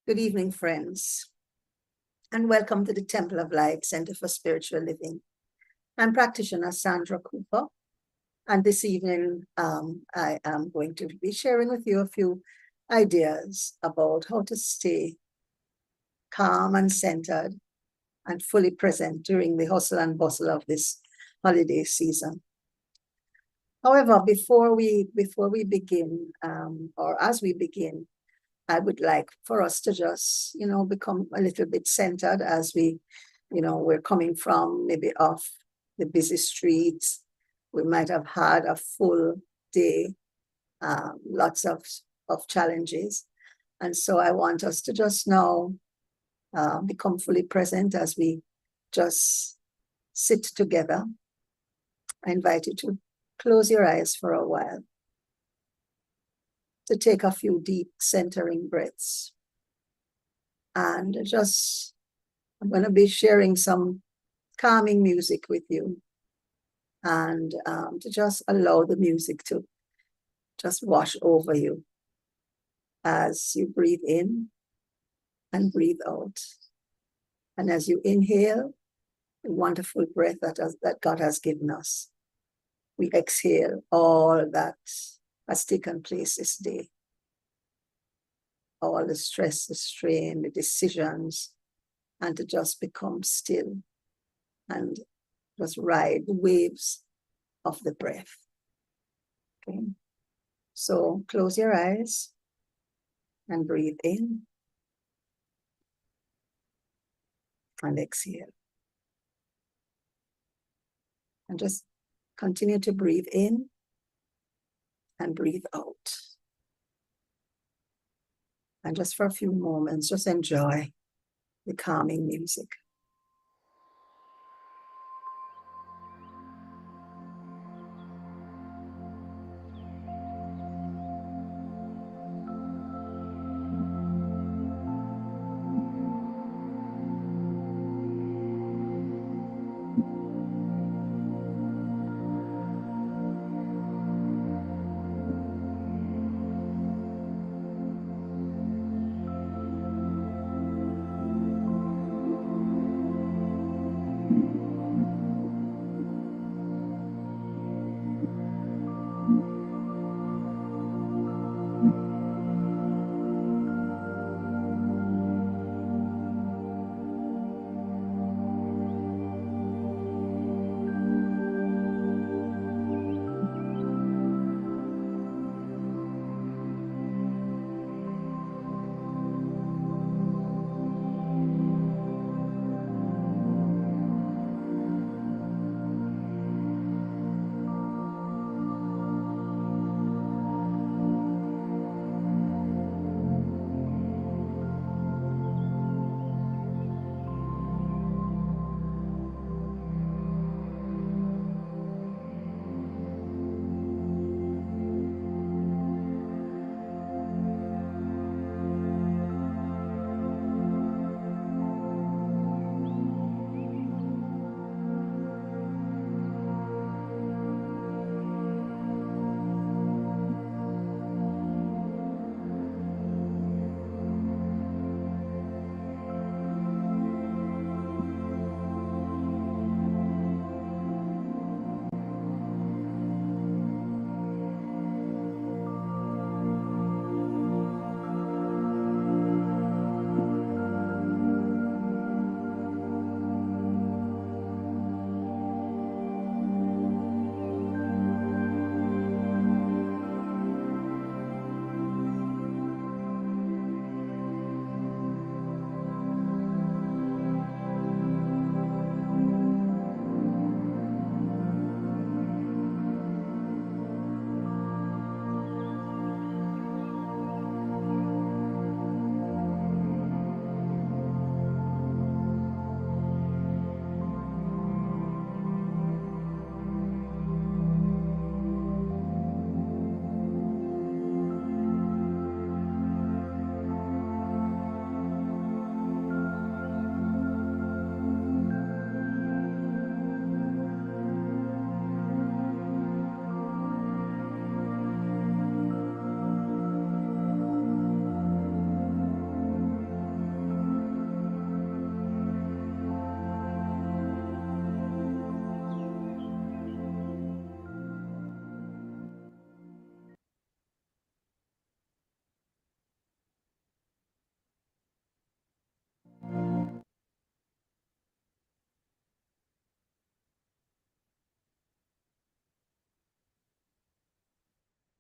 Good evening, friends, and welcome to the Temple of Light Center for Spiritual Living. I'm practitioner Sandra Cooper, and this evening I am going to be sharing with you a few ideas about how to stay calm and centered and fully present during the hustle and bustle of this holiday season. However, before we begin, or as we begin, I would like for us to just, become a little bit centered as we're coming from maybe off the busy streets. We might have had a full day, lots of challenges. And so I want us to just now become fully present as we just sit together. I invite you to close your eyes for a while, to take a few deep centering breaths. And I'm going to be sharing some calming music with you, and to just allow the music to just wash over you as you breathe in and breathe out. And as you inhale the wonderful breath that God has given us, we exhale all that has taken place this day. All the stress, the strain, the decisions, and to just become still and just ride the waves of the breath. Okay. So close your eyes and breathe in and exhale. And just continue to breathe in and breathe out. And just for a few moments, just enjoy the calming music.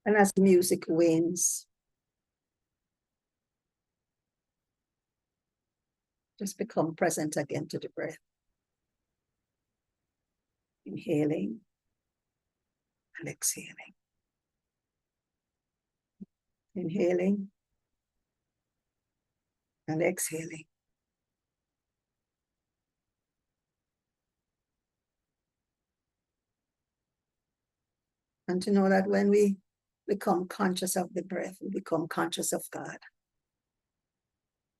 And as the music wanes, just become present again to the breath. Inhaling and exhaling. Inhaling and exhaling. And to know that when we become conscious of the breath, we become conscious of God.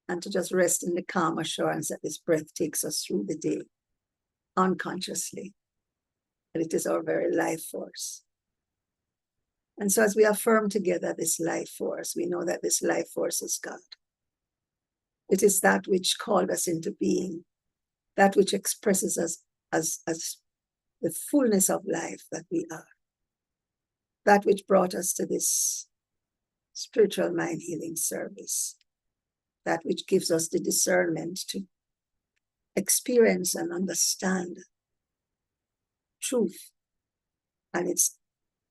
And to just rest in the calm assurance that this breath takes us through the day unconsciously. And it is our very life force. And so as we affirm together this life force, we know that this life force is God. It is that which called us into being, that which expresses us as the fullness of life that we are, that which brought us to this spiritual mind healing service, that which gives us the discernment to experience and understand truth and its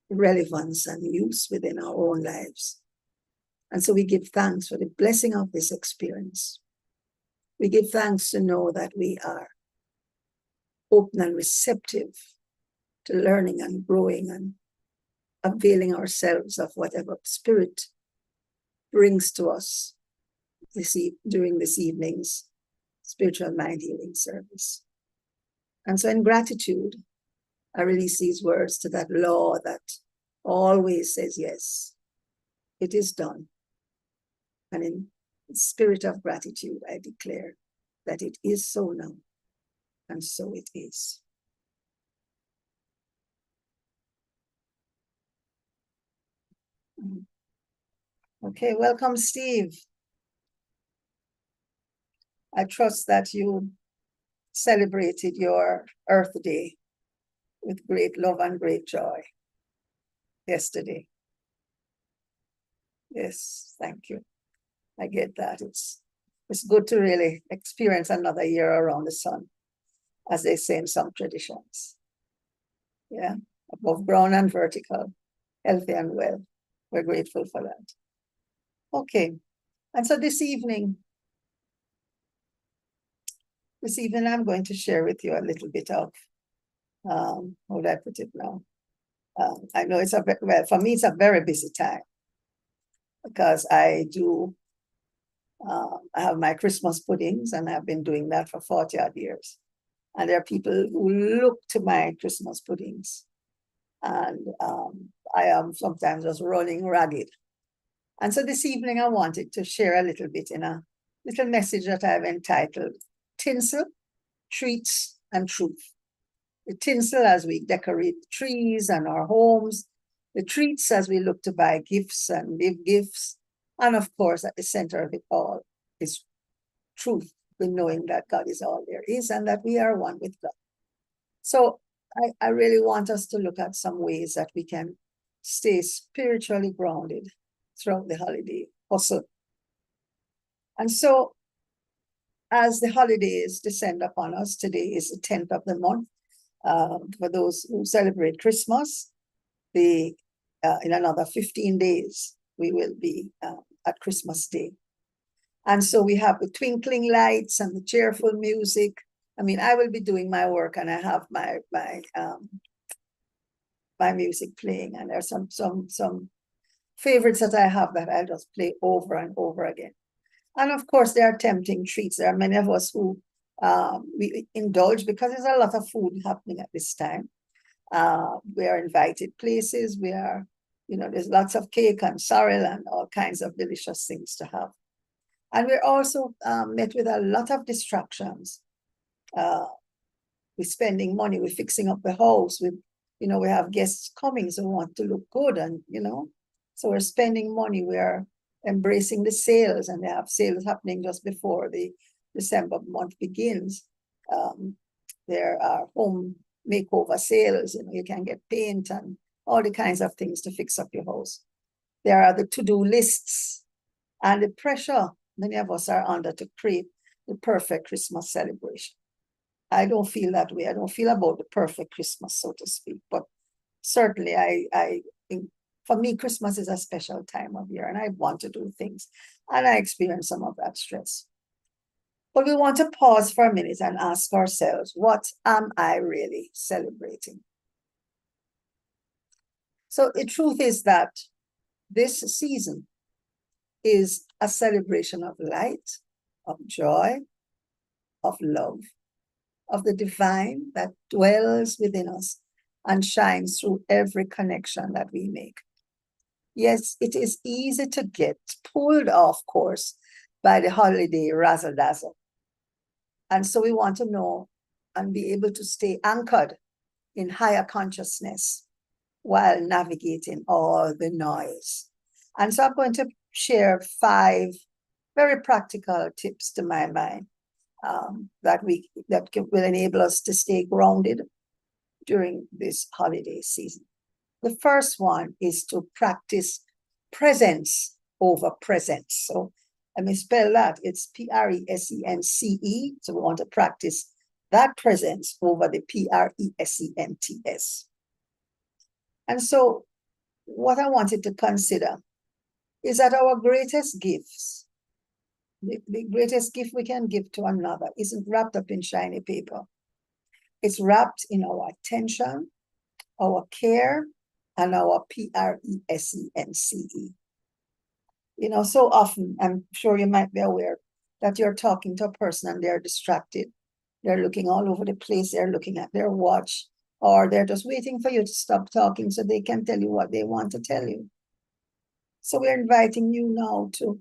relevance and use within our own lives. And so we give thanks for the blessing of this experience. We give thanks to know that we are open and receptive to learning and growing and availing ourselves of whatever Spirit brings to us during this evening's spiritual mind healing service. And so in gratitude, I release these words to that law that always says yes, it is done. And in the spirit of gratitude, I declare that it is so now, and so it is. Okay, welcome, Steve. I trust that you celebrated your Earth Day with great love and great joy yesterday. Yes, thank you. I get that. It's good to really experience another year around the sun, as they say in some traditions. Yeah, above ground and vertical, healthy and well. We're grateful for that. Okay, and so this evening I'm going to share with you a little bit of, how would I put it now? I know for me, it's a very busy time because I have my Christmas puddings, and I've been doing that for 40 odd years. And there are people who look to my Christmas puddings, and I am sometimes just running ragged. And so this evening I wanted to share a little bit in a little message that I've entitled Tinsel, Treats, and Truth. The tinsel as we decorate trees and our homes, the treats as we look to buy gifts and give gifts, and of course at the center of it all is truth, the knowing that God is all there is and that we are one with God. So I really want us to look at some ways that we can stay spiritually grounded throughout the holiday hustle. And so as the holidays descend upon us, today is the 10th of the month. For those who celebrate Christmas, in another 15 days, we will be at Christmas Day. And so we have the twinkling lights and the cheerful music. I mean, I will be doing my work and I have my music playing, and there's some favorites that I have that I'll just play over and over again. And of course, there are tempting treats. There are many of us who we indulge because there's a lot of food happening at this time. We are invited places. There's lots of cake and sorrel and all kinds of delicious things to have. And we're also met with a lot of distractions. We're spending money, we're fixing up the house, we have guests coming, so we want to look good, and so we're spending money, we are embracing the sales, and they have sales happening just before the December month begins. There are home makeover sales, you can get paint and all the kinds of things to fix up your house. There are the to-do lists and the pressure many of us are under to create the perfect Christmas celebration. I don't feel that way. I don't feel about the perfect Christmas, so to speak, but certainly I For me, Christmas is a special time of year and I want to do things and I experience some of that stress. But we want to pause for a minute and ask ourselves, what am I really celebrating? So the truth is that this season is a celebration of light, of joy, of love, of the divine that dwells within us and shines through every connection that we make. Yes, it is easy to get pulled off course by the holiday razzle dazzle. And so we want to know and be able to stay anchored in higher consciousness while navigating all the noise. And so I'm going to share 5 very practical tips to my mind that will enable us to stay grounded during this holiday season. The first one is to practice presence over presence. So let me spell that. It's Presence. So we want to practice that presence over the Presents. And so what I wanted to consider is that our greatest gifts, the greatest gift we can give to another isn't wrapped up in shiny paper. It's wrapped in our attention, our care, and our Presence. You know, so often, I'm sure you might be aware that you're talking to a person and they're distracted. They're looking all over the place. They're looking at their watch, or they're just waiting for you to stop talking so they can tell you what they want to tell you. So we're inviting you now to,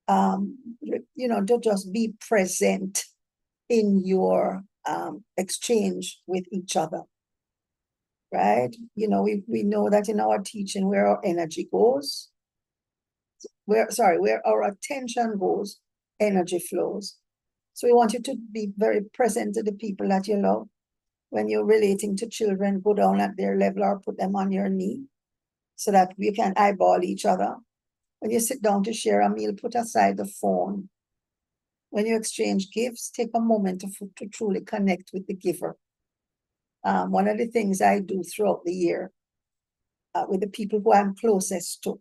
to just be present in your exchange with each other, right? You know, we know that in our teaching, where our energy goes, where our attention goes, energy flows. So we want you to be very present to the people that you love. When you're relating to children, go down at their level or put them on your knee so that we can eyeball each other. When you sit down to share a meal, put aside the phone. When you exchange gifts, take a moment to truly connect with the giver. One of the things I do throughout the year with the people who I'm closest to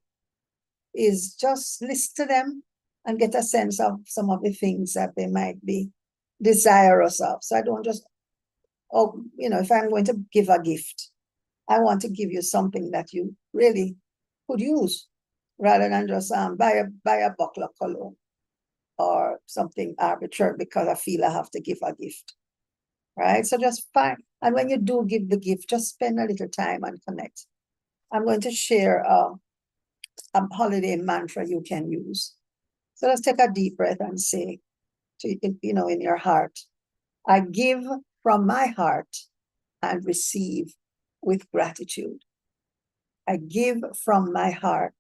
is just listen to them and get a sense of some of the things that they might be desirous of. So I don't just, if I'm going to give a gift, I want to give you something that you really could use rather than just buy a bottle of cologne or something arbitrary because I feel I have to give a gift, right? So just find, and when you do give the gift, just spend a little time and connect. I'm going to share a holiday mantra you can use. So let's take a deep breath and say, in your heart, I give from my heart and receive with gratitude. I give from my heart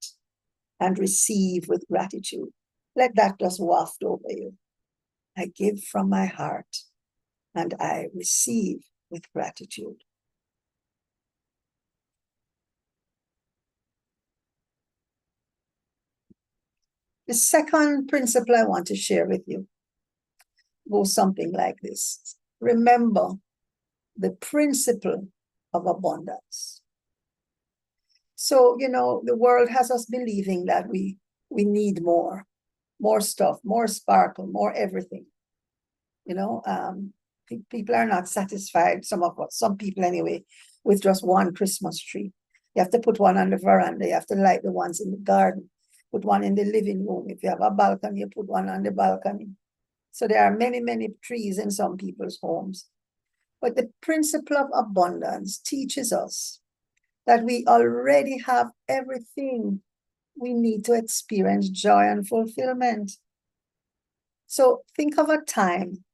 and receive with gratitude. Let that just waft over you. I give from my heart and I receive with gratitude. The second principle I want to share with you goes something like this. Remember the principle of abundance. So, the world has us believing that we need more stuff, more sparkle, more everything. People are not satisfied, some people anyway, with just one Christmas tree. You have to put one on the veranda. You have to light the ones in the garden. Put one in the living room. If you have a balcony, you put one on the balcony. So there are many, many trees in some people's homes. But the principle of abundance teaches us that we already have everything we need to experience joy and fulfillment. So think of a time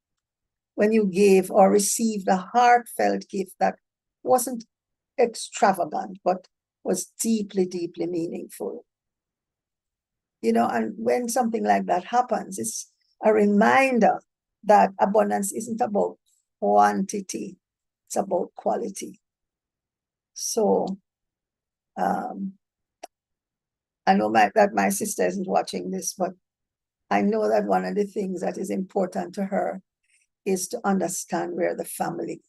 when you gave or received a heartfelt gift that wasn't extravagant, but was deeply, deeply meaningful. And when something like that happens, it's a reminder that abundance isn't about quantity, it's about quality. So I know that my sister isn't watching this, but I know that one of the things that is important to her is to understand where the family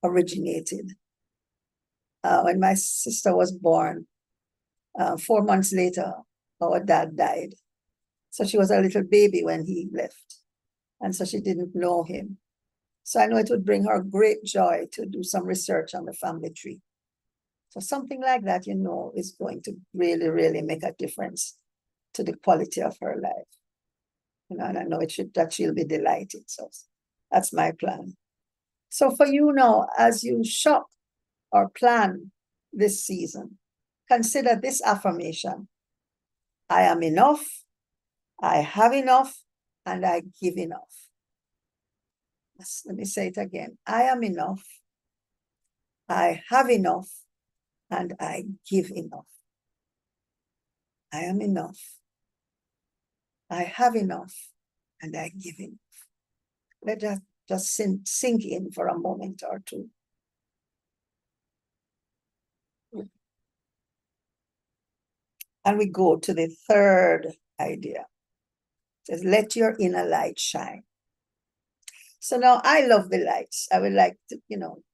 originated. When my sister was born, 4 months later, our dad died. So she was a little baby when he left. And so she didn't know him. So I know it would bring her great joy to do some research on the family tree. So something like that, is going to really, really make a difference to the quality of her life. And I know that she'll be delighted. So that's my plan. So for you now, as you shop or plan this season, consider this affirmation. I am enough, I have enough, and I give enough. Let me say it again. I am enough, I have enough, and I give enough. I am enough, I have enough, and I give enough. Let that just sink in for a moment or two. And we go to the third idea. It says, let your inner light shine. So now I love the lights. I would like to,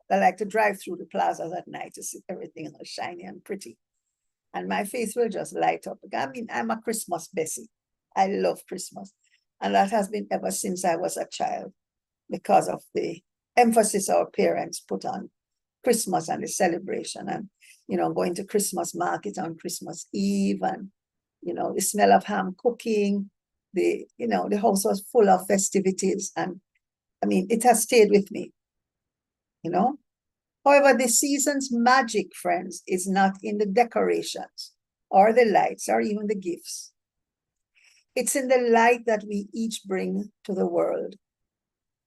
I like to drive through the plazas at night to see everything all shiny and pretty. And my face will just light up. I mean, I'm a Christmas Bessie. I love Christmas. And that has been ever since I was a child because of the emphasis our parents put on Christmas and the celebration and, going to Christmas market on Christmas Eve and, the smell of ham cooking, the house was full of festivities. And I mean, it has stayed with me, However, the season's magic, friends, is not in the decorations or the lights or even the gifts. It's in the light that we each bring to the world.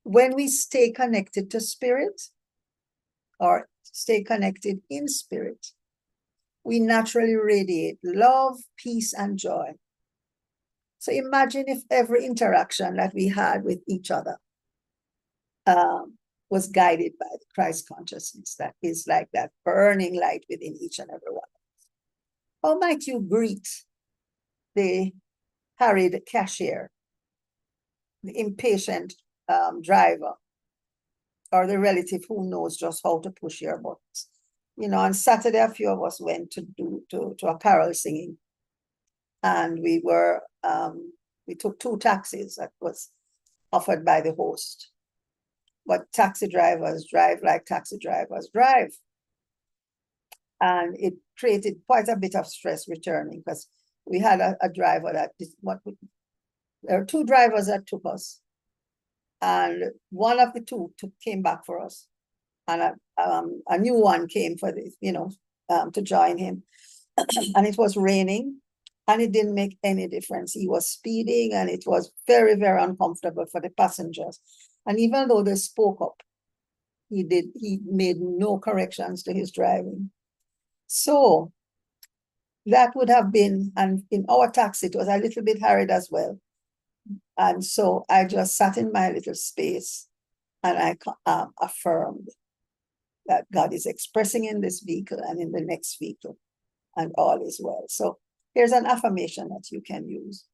When we stay connected to spirit or stay connected in spirit, we naturally radiate love, peace, and joy. So imagine if every interaction that we had with each other was guided by the Christ consciousness that is like that burning light within each and every one. How might you greet the harried cashier, the impatient driver, or the relative who knows just how to push your buttons? On Saturday, a few of us went to a carol singing, and we took 2 taxis that was offered by the host. But taxi drivers drive like taxi drivers drive. And it created quite a bit of stress returning because we had a driver there were 2 drivers that took us. And one of the 2 came back for us. And a new one came for this, to join him. And it was raining and it didn't make any difference. He was speeding and it was very, very uncomfortable for the passengers. And even though they spoke up, he made no corrections to his driving. So that would have been, and in our taxi, it was a little bit hurried as well. And so I just sat in my little space and I affirmed that God is expressing in this vehicle and in the next vehicle, and all is well. So here's an affirmation that you can use.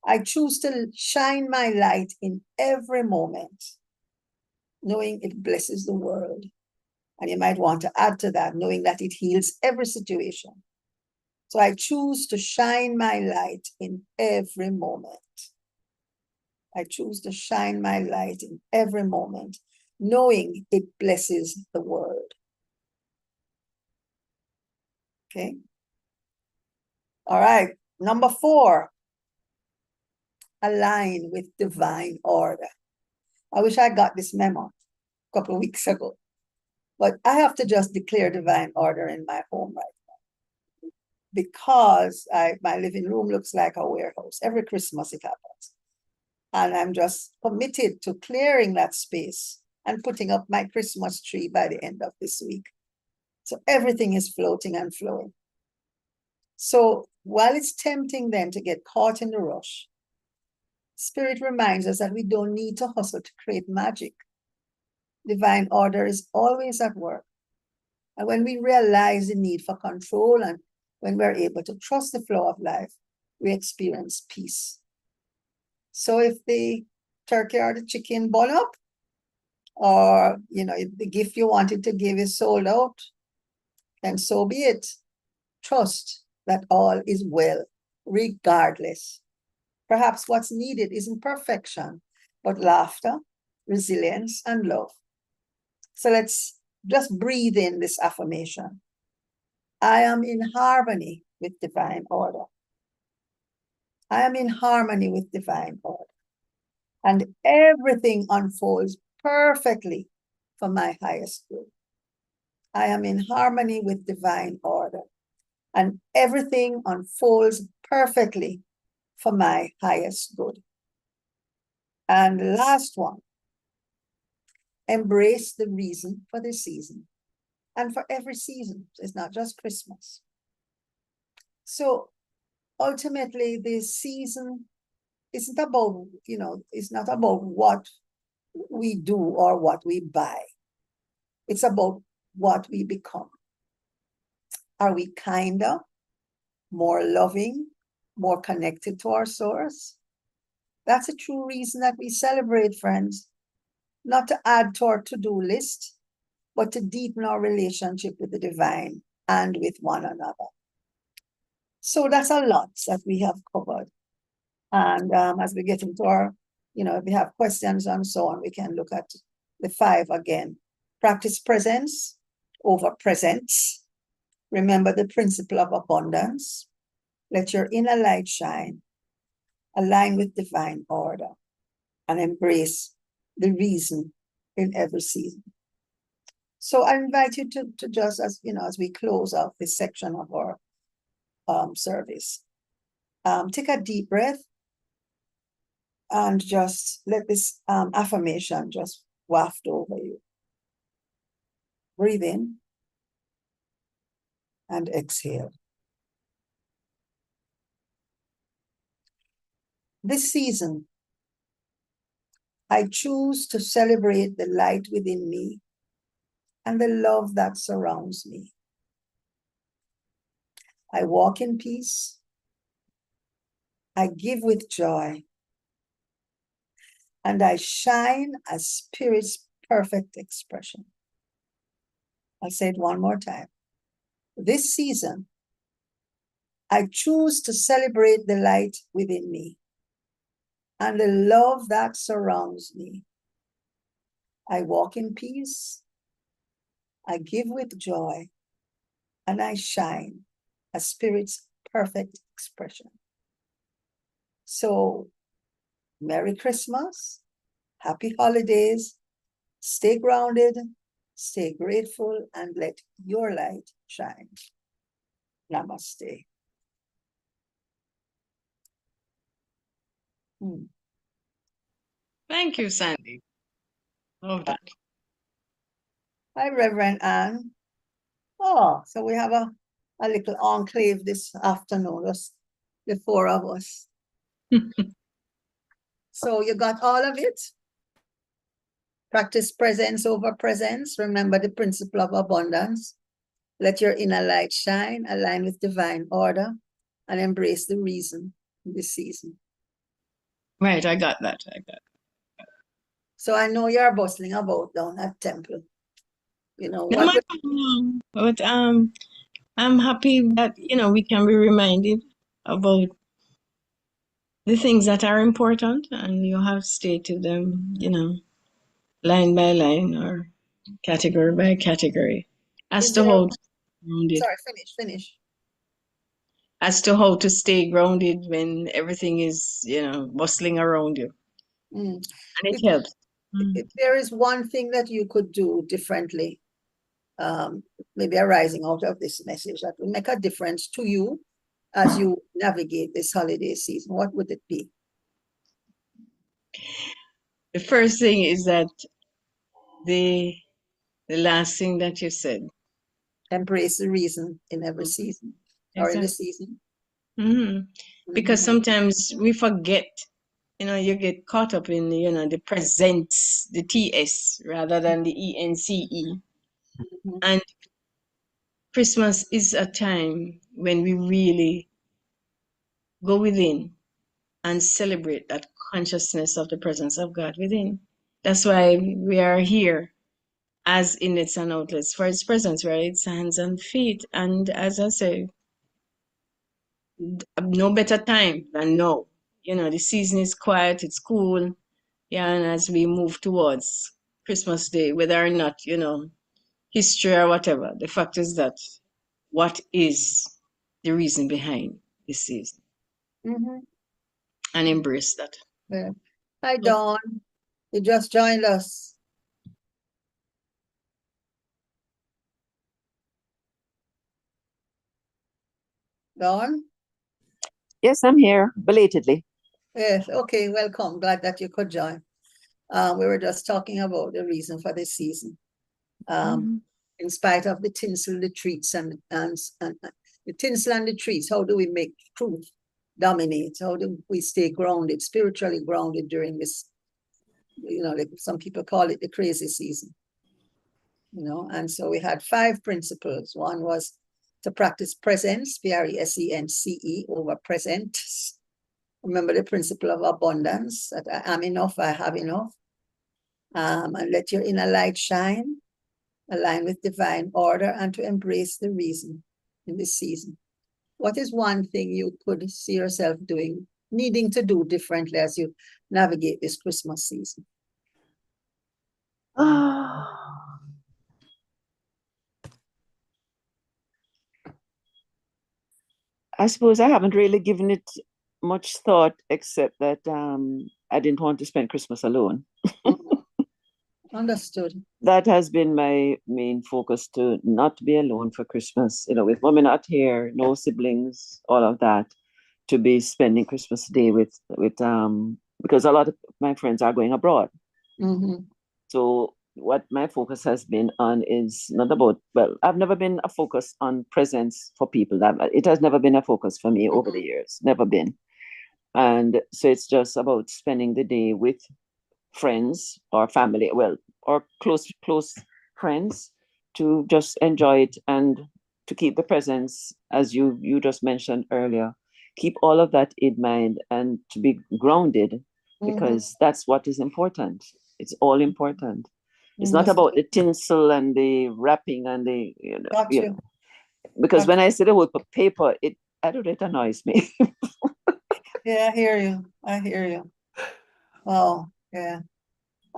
I choose to shine my light in every moment, knowing it blesses the world. And you might want to add to that, knowing that it heals every situation. So I choose to shine my light in every moment. I choose to shine my light in every moment, knowing it blesses the world. Okay. All right. Number 4, align with divine order. I wish I got this memo a couple of weeks ago, but I have to just declare divine order in my home right now because my living room looks like a warehouse. Every Christmas it happens. And I'm just committed to clearing that space and putting up my Christmas tree by the end of this week. So everything is floating and flowing. So while it's tempting then to get caught in the rush, Spirit reminds us that we don't need to hustle to create magic. Divine order is always at work. And when we realize the need for control and when we're able to trust the flow of life, we experience peace. So if the turkey or the chicken burn up, or the gift you wanted to give is sold out, then so be it. Trust that all is well, regardless. Perhaps what's needed isn't perfection, but laughter, resilience, and love. So let's just breathe in this affirmation. I am in harmony with divine order. I am in harmony with divine order. And everything unfolds perfectly for my highest good. I am in harmony with divine order. And everything unfolds perfectly for my highest good. And last one, embrace the reason for the season and for every season. It's not just Christmas. So ultimately, this season isn't about, it's not about what we do or what we buy. It's about what we become. Are we kinder, more loving, more connected to our source? That's a true reason that we celebrate, friends. Not to add to our to-do list, but to deepen our relationship with the divine and with one another. So that's a lot that we have covered. And as we get into our, if we have questions and so on, we can look at the 5 again. Practice presence over presence. Remember the principle of abundance. Let your inner light shine. Align with divine order and embrace the reason in every season. So I invite you to just, as we close out this section of our service, take a deep breath and just let this affirmation just waft over you. Breathe in and exhale. This season, I choose to celebrate the light within me and the love that surrounds me. I walk in peace. I give with joy. And I shine as Spirit's perfect expression. I'll say it one more time. This season, I choose to celebrate the light within me and the love that surrounds me. I walk in peace. I give with joy. And I shine as Spirit's perfect expression. So, Merry Christmas, Happy Holidays, stay grounded, stay grateful, and let your light shine. Namaste. Thank you, Sandy. Love that. Hi, Reverend Anne. Oh, so we have a little enclave this afternoon, just the 4 of us. So you got all of it? Practice presence over presence. Remember the principle of abundance. Let your inner light shine, align with divine order, and embrace the reason in this season. Right, I got that. So I know you're bustling about down at Temple. But I'm happy that we can be reminded about the things that are important, and you have stated them, line by line or category by category as to how to stay grounded. Sorry, finish. As to how to stay grounded when everything is, bustling around you. And it helps. If there is one thing that you could do differently, maybe arising out of this message that will make a difference to you as you navigate this holiday season, what would it be? The first thing is that the last thing that you said. Embrace the reason in every season or in the season. Because sometimes we forget, you get caught up in, the presents, the TS rather than the ENCE. And Christmas is a time when we really go within and celebrate that consciousness of the presence of God within. That's why we are here as inlets and outlets for His presence, right? It's hands and feet. And as I say, no better time than now. The season is quiet, it's cool. Yeah, and as we move towards Christmas Day, whether or not, history or whatever, the fact is that what is the reason behind this season Mm-hmm. and embrace that. Yeah. Hi, Dawn. You just joined us. Dawn? Yes, I'm here belatedly. Yes, okay, welcome. Glad that you could join. We were just talking about the reason for this season. In spite of the tinsel, the treats, and the tinsel and the treats, how do we make truth dominate? How do we stay grounded, spiritually grounded during this, like some people call it the crazy season? And so we had 5 principles. One was to practice presence, PRESENCE, over present. Remember the principle of abundance, that I am enough, I have enough. And let your inner light shine, align with divine order, and to embrace the reason in this season. What is one thing you could see yourself doing, needing to do differently as you navigate this Christmas season? I suppose I haven't really given it much thought, except that I didn't want to spend Christmas alone. Understood. That has been my main focus, to not be alone for Christmas. With mommy not here, no siblings, all of that, to be spending Christmas Day with because a lot of my friends are going abroad. Mm-hmm. So what my focus has been on is not about, well, I've never been a focus on presence for people. It has never been a focus for me over the years, never been. And so it's just about spending the day with friends or family, well, or close friends, to just enjoy it and to keep the presence, as you just mentioned earlier. Keep all of that in mind and to be grounded, because that's what is important. It's all important. It's not about the tinsel and the wrapping and the, Gotcha. Because when I see the word paper, it annoys me. Yeah, I hear you. Oh, yeah.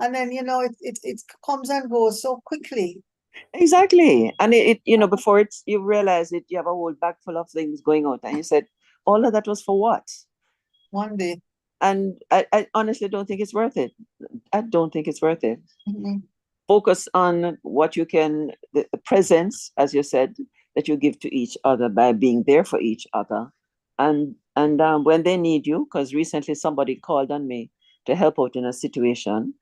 And then, it comes and goes so quickly. Exactly. And before you realize it, you have a whole bag full of things going on. And you said, all of that was for what? One day. And I honestly don't think it's worth it. I don't think it's worth it. Mm-hmm. Focus on what you can, the presence, as you said, that you give to each other by being there for each other. And when they need you, because recently somebody called on me to help out in a situation,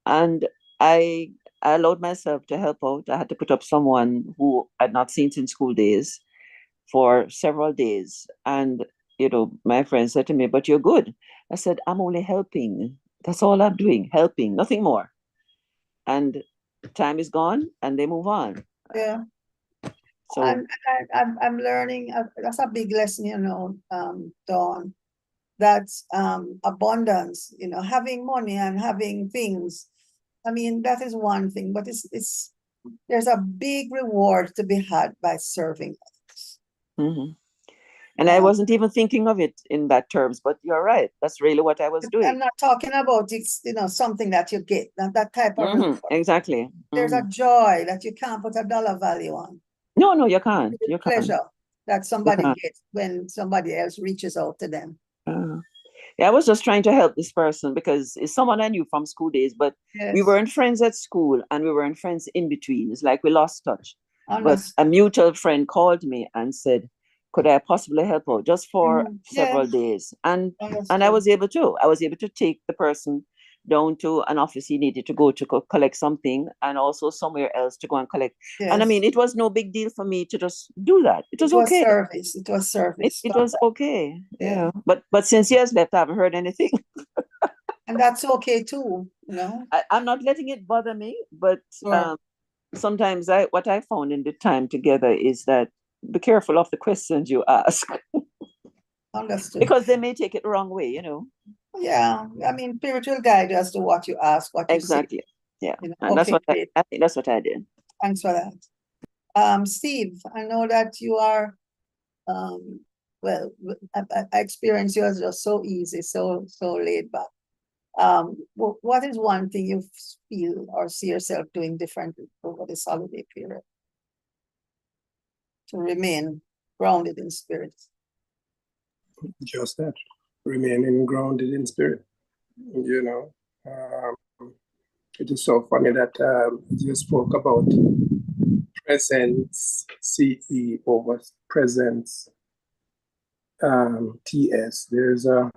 and I allowed myself to help out. I had to put up someone who I'd not seen since school days for several days. And, my friend said to me, "But you're good." I said, "I'm only helping. That's all I'm doing, helping, nothing more." And time is gone and they move on. Yeah. So I'm learning, that's a big lesson, Dawn. That's abundance, having money and having things. I mean, that is one thing, but there's a big reward to be had by serving others. mhm. And I wasn't even thinking of it in that terms, but you're right. That's really what I was doing. I'm not talking about it's, something that you get, that type of reward. Exactly. There's a joy that you can't put a dollar value on. No, you can't. The You pleasure can't. that somebody gets when somebody else reaches out to them. Yeah, I was just trying to help this person because it's someone I knew from school days, but Yes. we weren't friends at school and we weren't friends in between. It's like we lost touch. But Honest. a mutual friend called me and said, could I possibly help out just for several days? And I was able to. I was able to take the person down to an office he needed to go to collect something, and also somewhere else to go and collect. Yes. And I mean, it was no big deal for me to just do that. It was okay. Service. It was service. It was okay. Yeah. But since he has left, I haven't heard anything. And that's okay too, I'm not letting it bother me, but sometimes what I found in the time together is that be careful of the questions you ask. Understood. Because they may take it the wrong way, Yeah, I mean, spiritual guide as to what you ask, what you exactly. Say. Yeah, and that's what I think. That's what I did. Thanks for that. Steve, I know that you are I experienced you as just so easy, so laid back. What is one thing you feel or see yourself doing differently over this holiday period to remain grounded in spirit? Just that, remaining grounded in spirit. You know, it is so funny that you spoke about presence CE over presence TS. There's a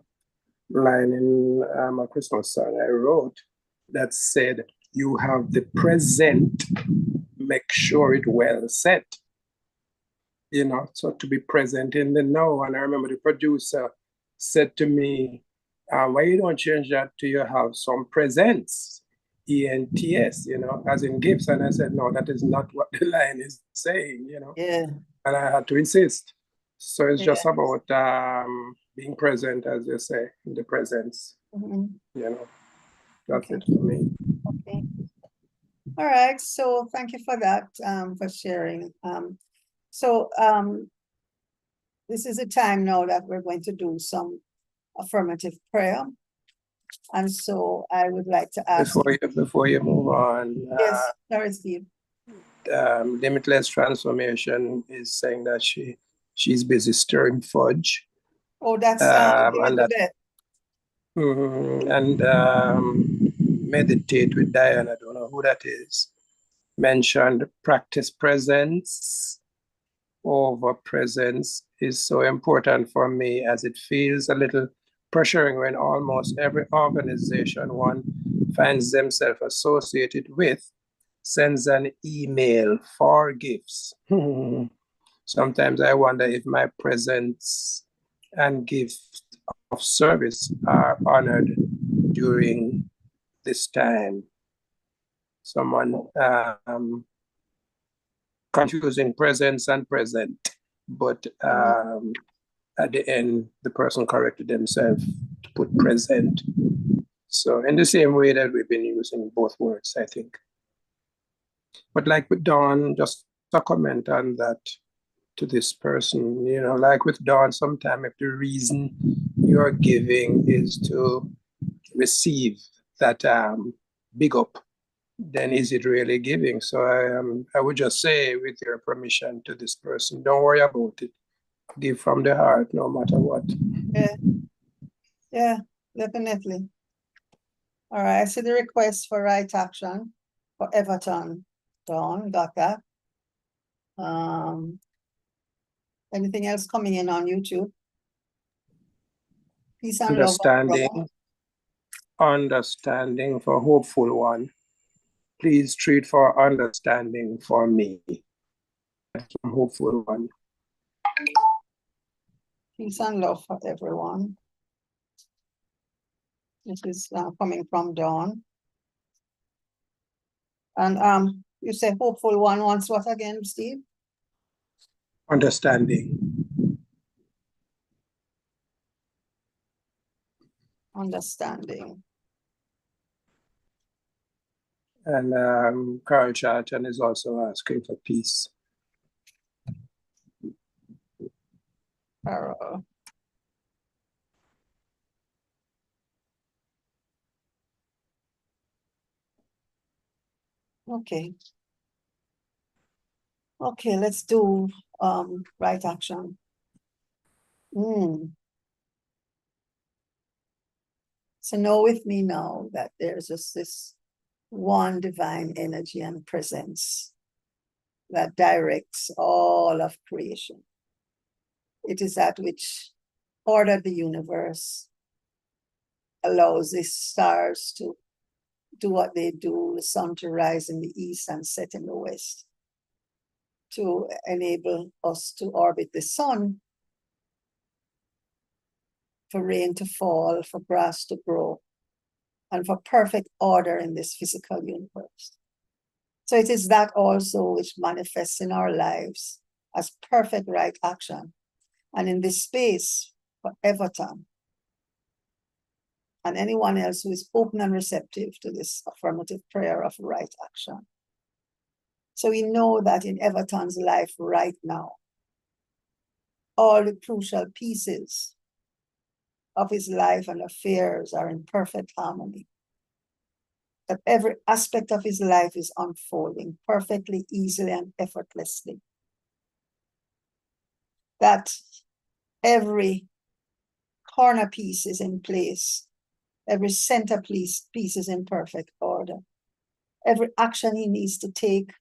line in a Christmas song I wrote that said, "You have the present, make sure it well set." You know, so to be present in the now. And I remember the producer said to me, why you don't change that to you have some presents, ENTS, you know, as in gifts. And I said, no, that is not what the line is saying, you know. Yeah. And I had to insist. So it's Yeah. just about being present, as you say, in the presence. Mhm. You know, that's Okay. it for me. Okay. All right. So thank you for that, for sharing. This is a time now that we're going to do some affirmative prayer. And so I would like to ask. Before you move on, Yes, sorry, Steve. Limitless Transformation is saying that she's busy stirring fudge. Oh, that's and Meditate with Diane, I don't know who that is, mentioned practice presence over presence is so important for me, as it feels a little pressuring when almost every organization one finds themselves associated with sends an email for gifts. Sometimes I wonder if my presence and gift of service are honored during this time. Someone confusing presence and present, but at the end, the person corrected themselves to put present. So in the same way that we've been using both words, I think. But like with Dawn, just a comment on that to this person, you know, like with Dawn, sometimes if the reason you're giving is to receive that big up, then is it really giving? So I would just say, with your permission, to this person, don't worry about it. Give from the heart, no matter what. Yeah, definitely. All right, I see the request for right action for Everton. Dawn, got that. Anything else coming in on YouTube? Peace and love. Understanding for hopeful one. Please treat for understanding for me. From hopeful one. Peace and love for everyone. This is coming from Dawn. And you say hopeful one wants what again, Steve? Understanding. Understanding. And Carl Charlton is also asking for peace. Carol. Okay. Okay, let's do right action. So know with me now that there's just this one divine energy and presence that directs all of creation. It is that which ordered the universe, allows the stars to do what they do, the sun to rise in the east and set in the west, to enable us to orbit the sun, for rain to fall, for grass to grow, and for perfect order in this physical universe. So it is that also which manifests in our lives as perfect right action. And in this space for Everton and anyone else who is open and receptive to this affirmative prayer of right action. So we know that in Everton's life right now, all the crucial pieces of his life and affairs are in perfect harmony. That every aspect of his life is unfolding perfectly, easily, and effortlessly. That every corner piece is in place. Every centerpiece is in perfect order. Every action he needs to take,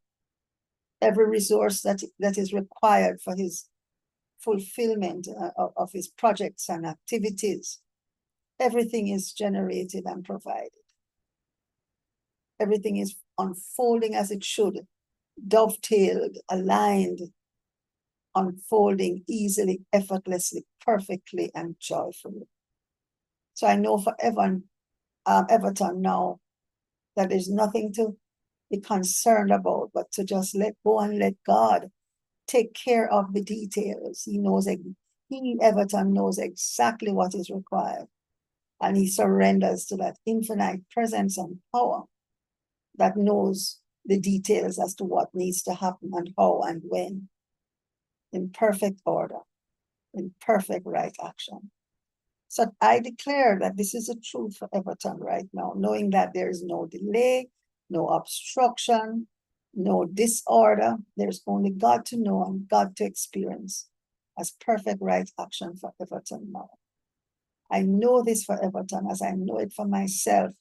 every resource that is required for his fulfillment of his projects and activities, everything is generated and provided. Everything is unfolding as it should, dovetailed, aligned, unfolding easily, effortlessly, perfectly, and joyfully. So I know for Everton now that there's nothing to be concerned about, but to just let go and let God take care of the details. Everton knows exactly what is required. And he surrenders to that infinite presence and power that knows the details as to what needs to happen and how and when, in perfect order, in perfect right action. So I declare that this is a truth for Everton right now, knowing that there is no delay, no obstruction, no disorder. There's only God to know and God to experience as perfect right action for Everton now. I know this for Everton as I know it for myself,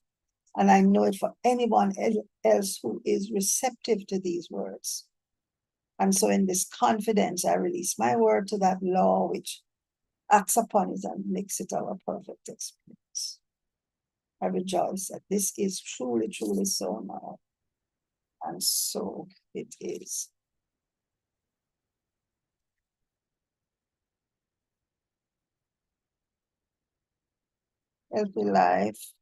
and I know it for anyone else who is receptive to these words. And so in this confidence, I release my word to that law which acts upon it and makes it our perfect experience. I rejoice that this is truly, truly so now. And so it is. Healthy life.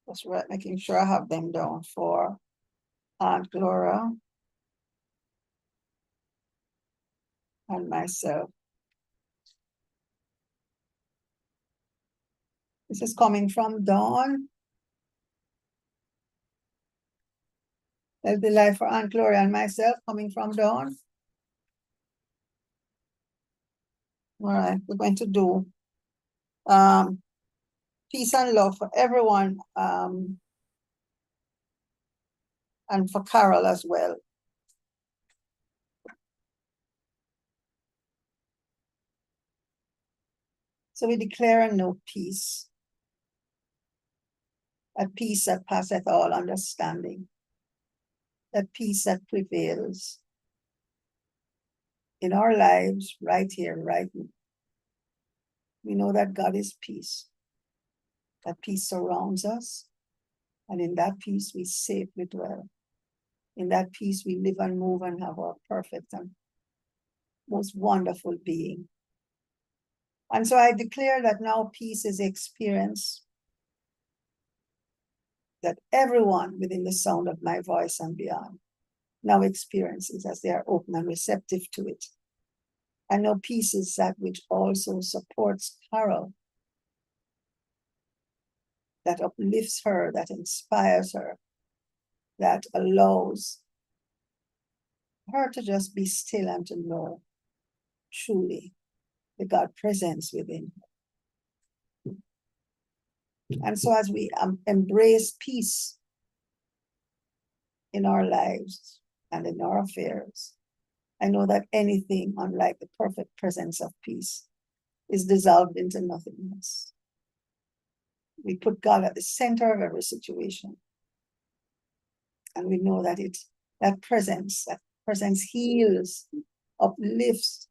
Just right, making sure I have them down for Aunt Laura and myself. This is coming from Dawn. Healthy life for Aunt Gloria and myself, coming from Dawn. All right, we're going to do peace and love for everyone, and for Carol as well. So we declare and know peace, a peace that passeth all understanding, a peace that prevails in our lives right here, right now. We know that God is peace. That peace surrounds us, and in that peace we safely dwell. In that peace we live and move and have our perfect and most wonderful being. And so I declare that now peace is experienced, that everyone within the sound of my voice and beyond now experiences as they are open and receptive to it. I know peace is that which also supports Carol, that uplifts her, that inspires her, that allows her to just be still and to know truly the God presence within her. And so as we embrace peace in our lives and in our affairs, I know that anything unlike the perfect presence of peace is dissolved into nothingness. We put God at the center of every situation. And we know that that presence heals, uplifts,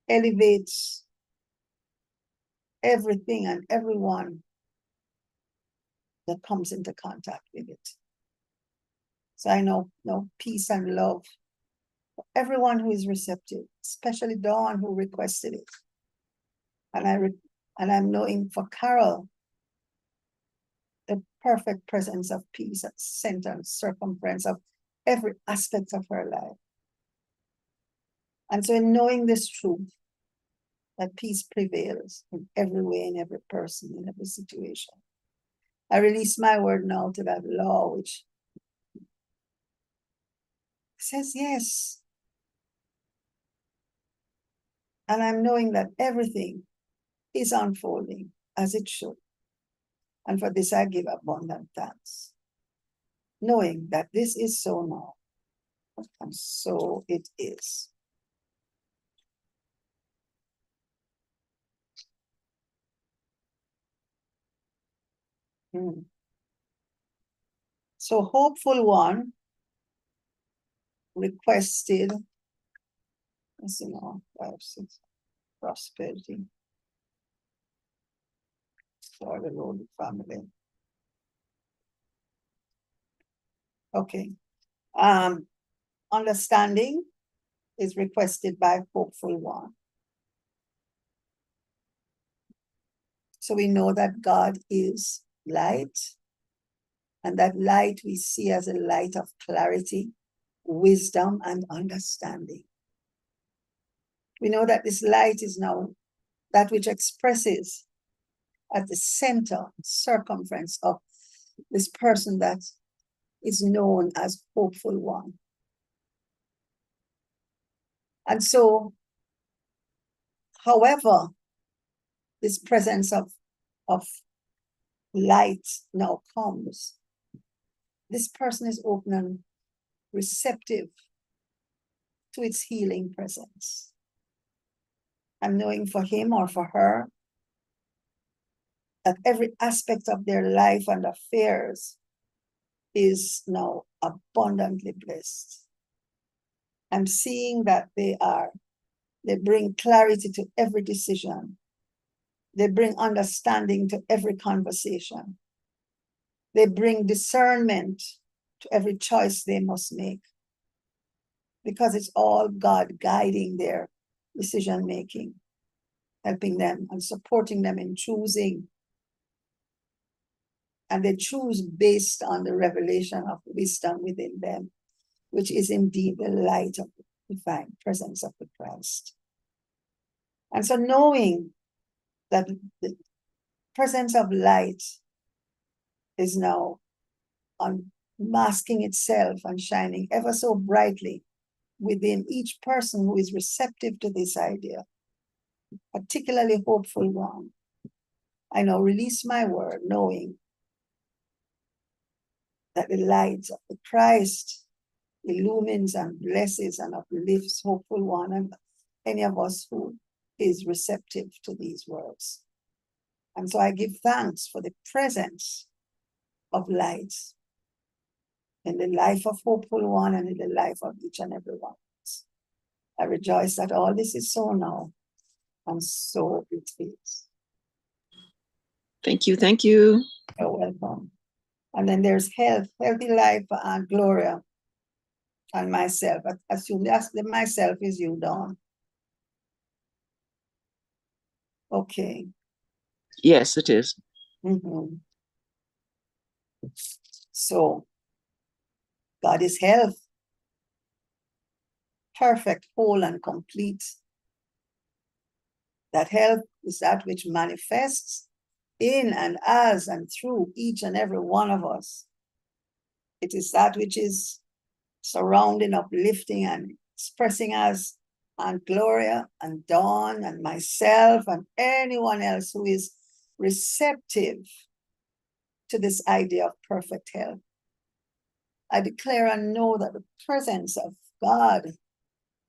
elevates everything and everyone that comes into contact with it. So I know peace and love for everyone who is receptive, especially Dawn who requested it. And I'm knowing for Carol, the perfect presence of peace at center and circumference of every aspect of her life. And so in knowing this truth, that peace prevails in every way, in every person, in every situation, I release my word now to that law which says, yes, And I'm knowing that everything is unfolding as it should. And for this I give abundant thanks, knowing that this is so now, and so it is. So hopeful one requested, let's see now, 5, 6, prosperity for the Lord family. Okay. Understanding is requested by hopeful one. So we know that God is light, and that light we see as a light of clarity, wisdom, and understanding. We know that this light is now that which expresses at the center, circumference of this person that is known as hopeful one. And so, however, this presence of light now comes, this person is open and receptive to its healing presence. I'm knowing for him or for her that every aspect of their life and affairs is now abundantly blessed. I'm seeing that they bring clarity to every decision. They bring understanding to every conversation. They bring discernment to every choice they must make, because it's all God guiding their decision making, helping them and supporting them in choosing. And they choose based on the revelation of wisdom within them, which is indeed the light of the divine presence of the Christ. And so knowing that the presence of light is now unmasking itself and shining ever so brightly within each person who is receptive to this idea, particularly hopeful one, I now release my word, knowing that the light of the Christ illumines and blesses and uplifts hopeful one and any of us who is receptive to these words. And so I give thanks for the presence of light in the life of hopeful one and in the life of each and every one of us. I rejoice that all this is so now, and so it is. Thank you. Thank you. You're welcome. And then there's health, healthy life, and Gloria, and myself. I assume that's the myself is you, Dawn. Okay. Yes, it is. So, God is health, perfect, whole, and complete. That health is that which manifests in and as and through each and every one of us. It is that which is surrounding, uplifting, and expressing us, and Gloria and Dawn and myself and anyone else who is receptive to this idea of perfect health. I declare and know that the presence of God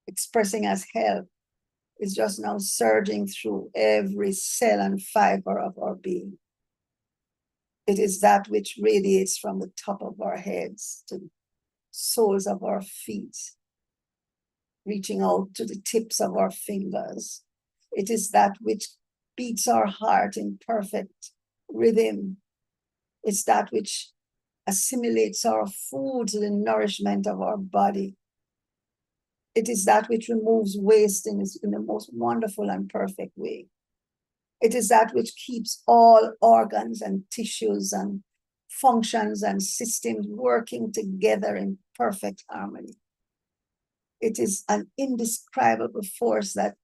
expressing as health is just now surging through every cell and fiber of our being. It is that which radiates from the top of our heads to the soles of our feet, reaching out to the tips of our fingers. It is that which beats our heart in perfect rhythm. It's that which assimilates our food to the nourishment of our body. It is that which removes waste in the most wonderful and perfect way. It is that which keeps all organs and tissues and functions and systems working together in perfect harmony. It is an indescribable force that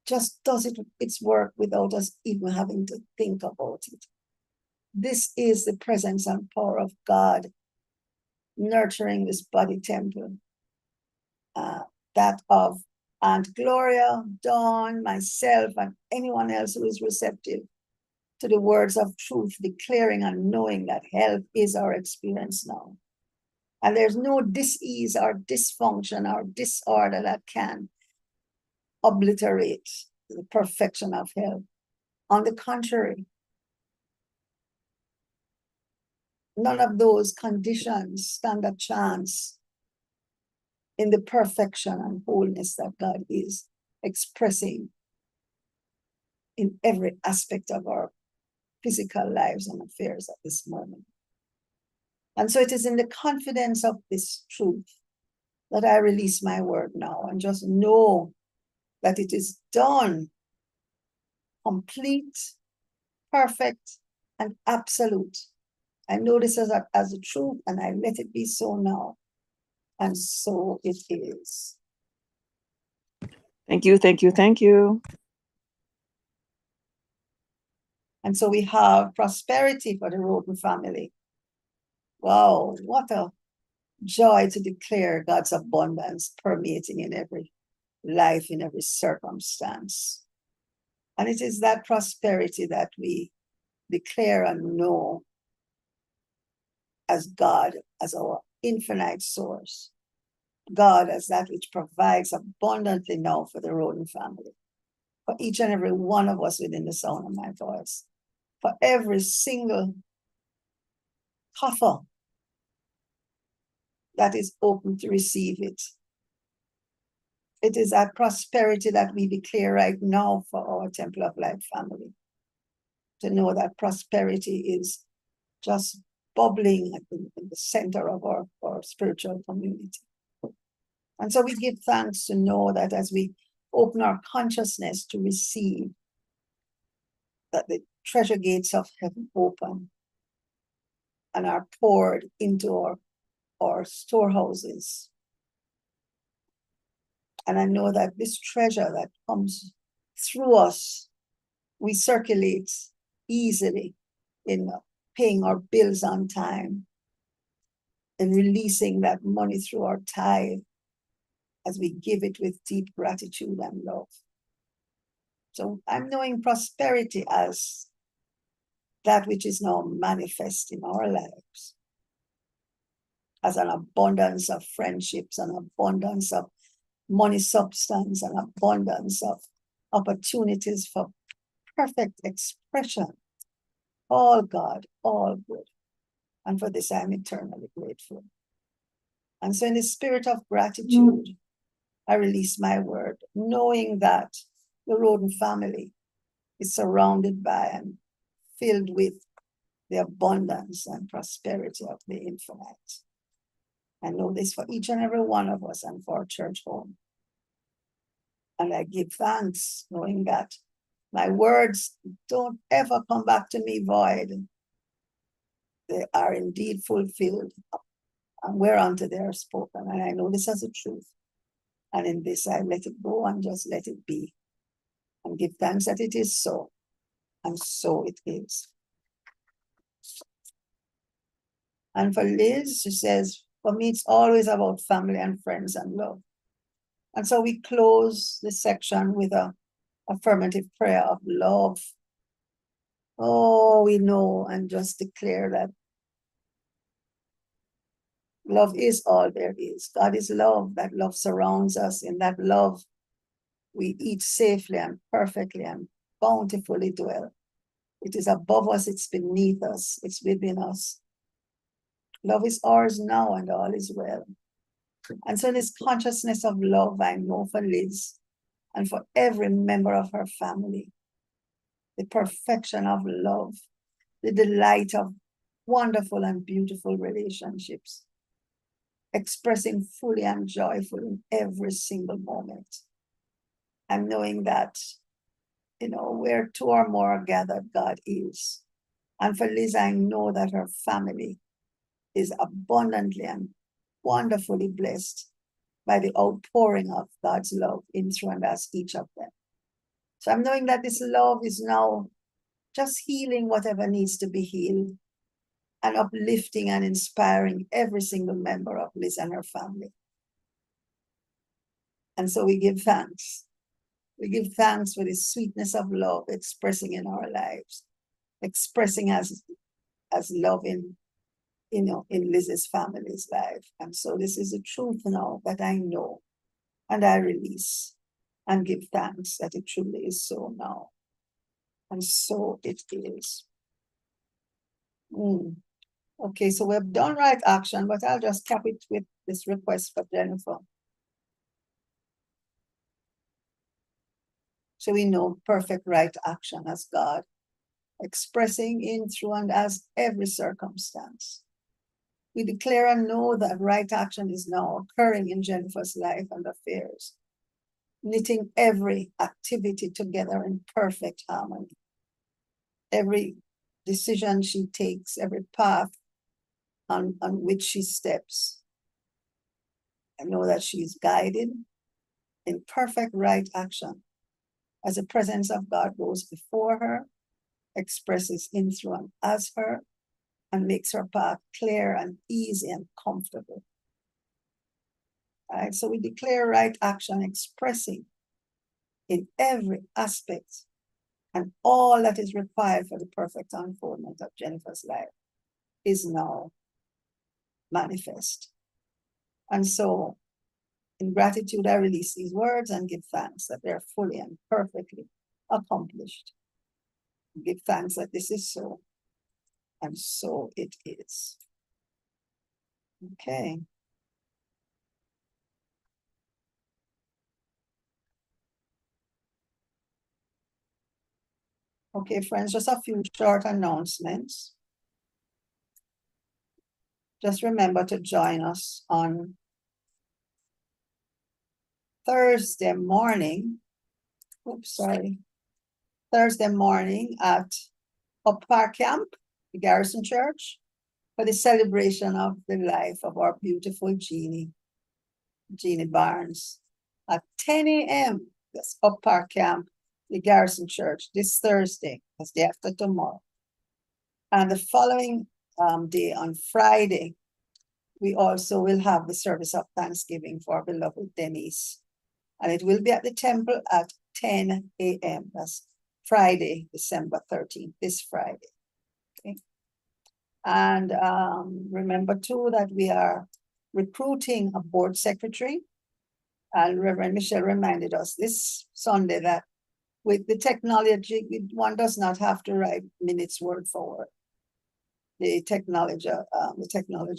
just does its work without us even having to think about it. This is the presence and power of God nurturing this body temple, that of Aunt Gloria, Dawn, myself, and anyone else who is receptive to the words of truth, declaring and knowing that health is our experience now. And there's no dis-ease or dysfunction or disorder that can obliterate the perfection of health. On the contrary, none of those conditions stand a chance in the perfection and wholeness that God is expressing in every aspect of our physical lives and affairs at this moment. And so it is in the confidence of this truth that I release my word now and just know that it is done, complete, perfect, and absolute. I know this as a truth, and I let it be so now. And so it is. Thank you, thank you, thank you. And so we have prosperity for the Roden family. Wow, what a joy to declare God's abundance permeating in every life, in every circumstance. And it is that prosperity that we declare and know as God, as our infinite source. God as that which provides abundantly now for the Roden family, for each and every one of us within the sound of my voice, for every single coffer that is open to receive it. It is that prosperity that we declare right now for our Temple of Life family. To know that prosperity is just bubbling in the center of our spiritual community. And so we give thanks to know that as we open our consciousness to receive, that the treasure gates of heaven open and are poured into our storehouses. And I know that this treasure that comes through us, we circulate easily in paying our bills on time and releasing that money through our tithe as we give it with deep gratitude and love. So I'm knowing prosperity as that which is now manifest in our lives, as an abundance of friendships, an abundance of money substance, an abundance of opportunities for perfect expression. All God, all good. And for this, I'm eternally grateful. And so in the spirit of gratitude, I release my word, knowing that the Roden family is surrounded by and filled with the abundance and prosperity of the infinite. I know this for each and every one of us and for our church home. And I give thanks, knowing that my words don't ever come back to me void. They are indeed fulfilled, and whereunto they are spoken. And I know this as a truth. And in this, I let it go and just let it be. And give thanks that it is so. And so it is. And for Liz, she says, for me, it's always about family and friends and love. And so we close this section with an affirmative prayer of love. Oh, we know and just declare that love is all there is. God is love. That love surrounds us. In that love, we eat safely and perfectly and bountifully dwell. It is above us, it's beneath us, it's within us. Love is ours now and all is well. And so this consciousness of love, I know for Liz and for every member of her family, the perfection of love, the delight of wonderful and beautiful relationships, expressing fully and joyfully in every single moment. And knowing that, where two or more are gathered, God is. And for Liz, I know that her family is abundantly and wonderfully blessed by the outpouring of God's love in through and as each of them. So I'm knowing that this love is now just healing whatever needs to be healed and uplifting and inspiring every single member of Liz and her family. And so we give thanks. We give thanks for the sweetness of love expressing in our lives, expressing as love in Liz's family's life. And so this is the truth now that I know, and I release and give thanks that it truly is so now. And so it is. Okay, so we've done right action, but I'll just cap it with this request for Jennifer. So we know perfect right action as God, expressing in, through, and as every circumstance. We declare and know that right action is now occurring in Jennifer's life and affairs, knitting every activity together in perfect harmony. Every decision she takes, every path on which she steps, I know that she is guided in perfect right action as the presence of God goes before her, expresses in, through, and as her, and makes her path clear and easy and comfortable. All right, so we declare right action expressing in every aspect and all that is required for the perfect unfoldment of Jennifer's life is now manifest. And so in gratitude, I release these words and give thanks that they're fully and perfectly accomplished. Give thanks that this is so, and so it is. Okay. Okay, friends, just a few short announcements. Just remember to join us on Thursday morning. Thursday morning at Up Park Camp, the Garrison Church, for the celebration of the life of our beautiful Jeannie Barnes at 10 a.m. That's Up Park Camp, the Garrison Church, this Thursday, that's the day after tomorrow. And the following day, on Friday, we also will have the service of Thanksgiving for our beloved Denise. And it will be at the temple at 10 a.m. That's Friday, December 13th, this Friday. Okay. And remember too that we are recruiting a board secretary. And Reverend Michelle reminded us this Sunday that with the technology, one does not have to write minutes word for word. The technology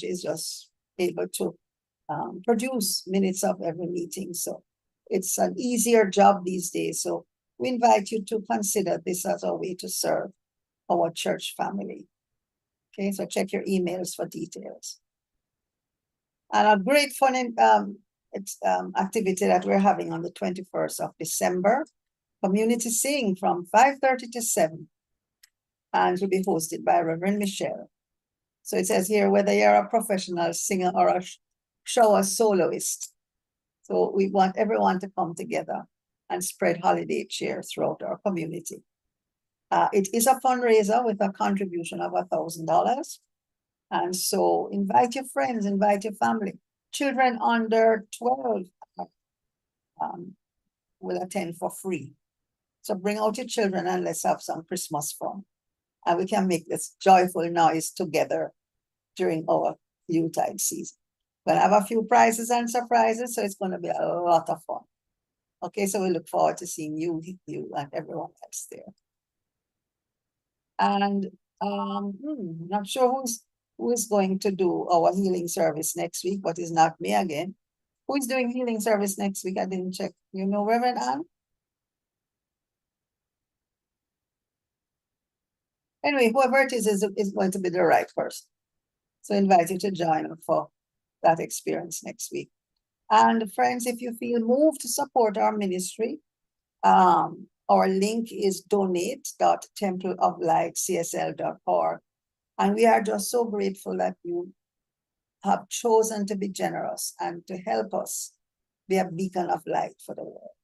is just able to produce minutes of every meeting. So it's an easier job these days. So we invite you to consider this as a way to serve our church family. Okay, so check your emails for details. And a great fun activity that we're having on the 21st of December, Community Sing from 5:30 to 7. And it will be hosted by Reverend Michelle. So it says here, whether you're a professional singer or a shower soloist. So we want everyone to come together and spread holiday cheer throughout our community. It is a fundraiser with a contribution of $1,000. And so invite your friends, invite your family. Children under 12 will attend for free. So bring out your children and let's have some Christmas fun. And we can make this joyful noise together during our Yuletide season. We'll have a few prizes and surprises, so it's going to be a lot of fun. Okay, so we look forward to seeing you and everyone else there. And not sure who is going to do our healing service next week, but it's not me again. Who is doing healing service next week? I didn't check. You know, Reverend Ann? Anyway, whoever it is going to be the right person. So I invite you to join us for that experience next week. And friends, if you feel moved to support our ministry, our link is donate.templeoflightcsl.org. And we are just so grateful that you have chosen to be generous and to help us be a beacon of light for the world.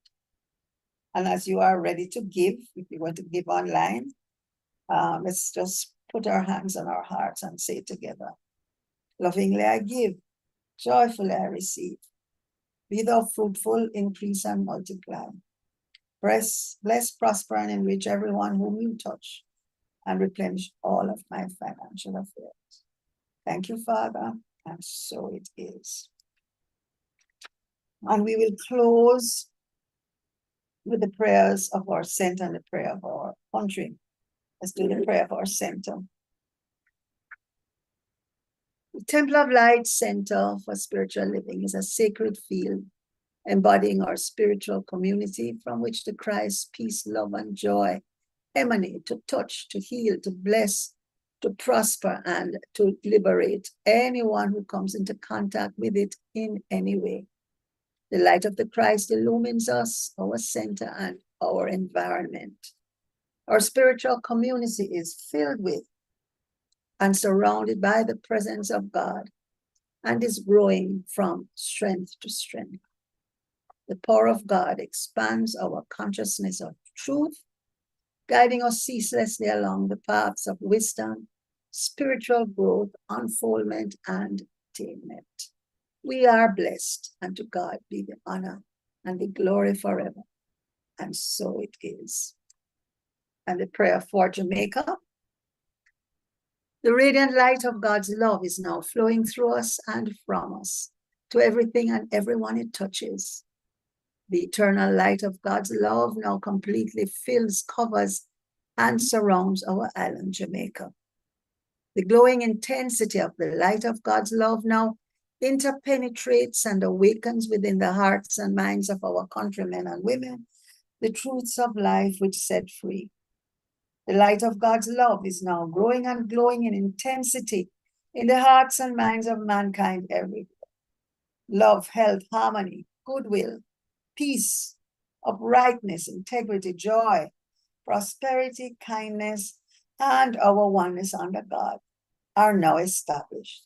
And as you are ready to give, if you want to give online, let's just put our hands on our hearts and say together, lovingly I give, joyfully I receive. Be thou fruitful, increase and multiply. Bless, prosper, and enrich everyone whom you touch, and replenish all of my financial affairs. Thank you, Father, and so it is. And we will close with the prayers of our center and the prayer of our country. Let's do the prayer of our center. The Temple of Light Center for Spiritual Living is a sacred field embodying our spiritual community from which the Christ, peace, love, and joy emanate to touch, to heal, to bless, to prosper, and to liberate anyone who comes into contact with it in any way. The light of the Christ illumines us, our center, and our environment. Our spiritual community is filled with and surrounded by the presence of God and is growing from strength to strength. The power of God expands our consciousness of truth, guiding us ceaselessly along the paths of wisdom, spiritual growth, unfoldment, and attainment. We are blessed, and to God be the honor and the glory forever. And so it is. And the prayer for Jamaica. The radiant light of God's love is now flowing through us and from us to everything and everyone it touches. The eternal light of God's love now completely fills, covers, and surrounds our island, Jamaica. The glowing intensity of the light of God's love now interpenetrates and awakens within the hearts and minds of our countrymen and women the truths of life which set free. The light of God's love is now growing and glowing in intensity in the hearts and minds of mankind everywhere. Love, health, harmony, goodwill, peace, uprightness, integrity, joy, prosperity, kindness, and our oneness under God are now established.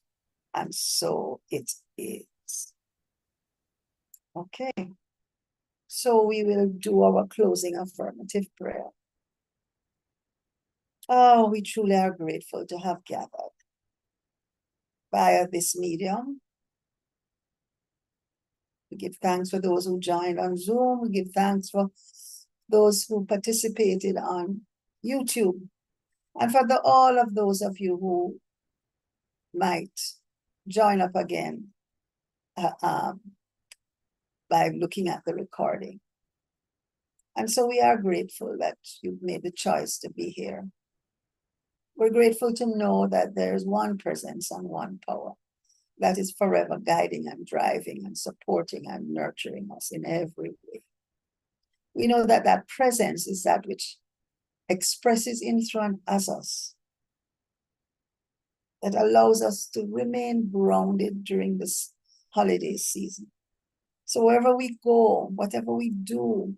And so it is. Okay. So we will do our closing affirmative prayer. Oh, we truly are grateful to have gathered via this medium. We give thanks for those who joined on Zoom. We give thanks for those who participated on YouTube. And for all of those of you who might join up again by looking at the recording. And so we are grateful that you've made the choice to be here. We're grateful to know that there's one presence and one power that is forever guiding and driving and supporting and nurturing us in every way. We know that that presence is that which expresses in through us, that allows us to remain grounded during this holiday season. So wherever we go, whatever we do,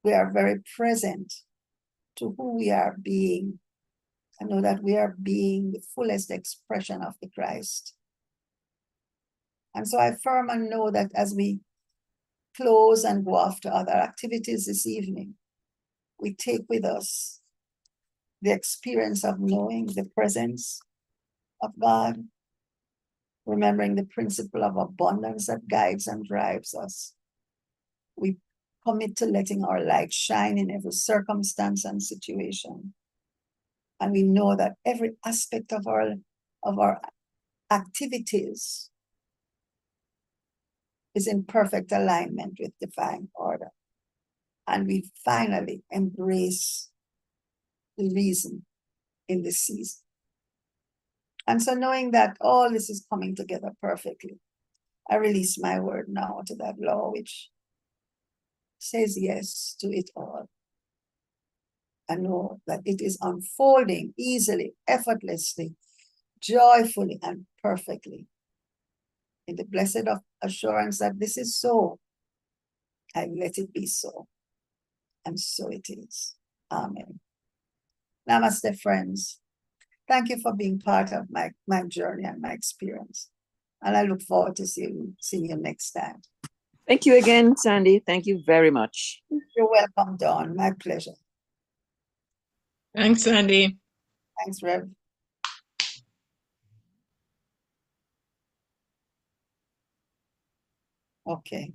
we are very present to who we are being. I know that we are being the fullest expression of the Christ. And so I affirm and know that as we close and go off to other activities this evening, we take with us the experience of knowing the presence of God, remembering the principle of abundance that guides and drives us. We commit to letting our light shine in every circumstance and situation. And we know that every aspect of our activities is in perfect alignment with divine order. And we finally embrace the reason in this season. And so knowing that all this is coming together perfectly, I release my word now to that law which says yes to it all. I know that it is unfolding easily, effortlessly, joyfully, and perfectly. In the blessed assurance that this is so, I let it be so. And so it is. Amen. Namaste, friends. Thank you for being part of my journey and my experience. And I look forward to seeing you next time. Thank you again, Sandy. Thank you very much. You're welcome, Dawn. My pleasure. Thanks, Sandy. Thanks, Rev. Okay.